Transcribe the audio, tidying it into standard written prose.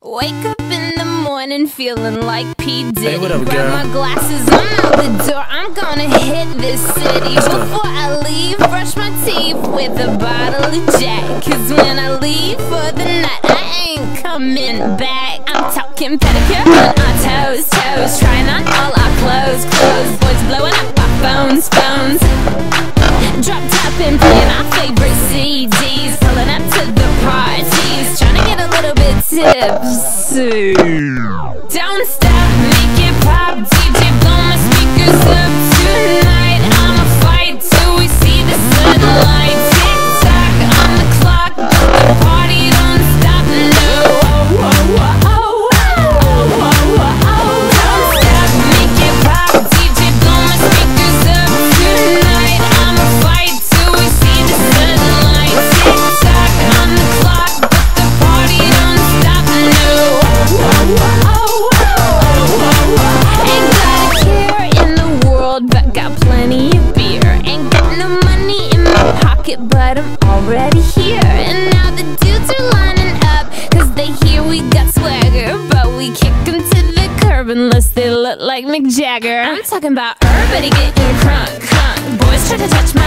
Wake up in the morning feeling like P. Diddy. Hey, what up, grab girl? my glasses, I'm out the door. I'm gonna hit this city. Before I leave, brush my teeth with a bottle of Jack. Cause when I leave for the night, I ain't coming back. I'm talking pedicure on our toes, trying on all our clothes. Boys blowing up our phones. Drop top and playing our favorite CDs. Pulling up to the parties, trying to get a little bit tipsy. Don't stop, make it pop, DJ blow my speakers up tonight. I'ma fight till we see the sunlight. Tick tock on the clock, but the party don't stop, no. Don't stop, make it pop, DJ blow my speakers up tonight. I'ma fight till we see the sunlight. Tick tock on the clock, but the party don't stop, no. Ain't got a care in the world, but got plenty of beer. Ain't got no money in my pocket, but I'm already here. And now the dudes are lining up, cause they hear we got swagger. But we kick them to the curb unless they look like Mick Jagger. I'm talking about everybody getting crunk. Boys try to touch my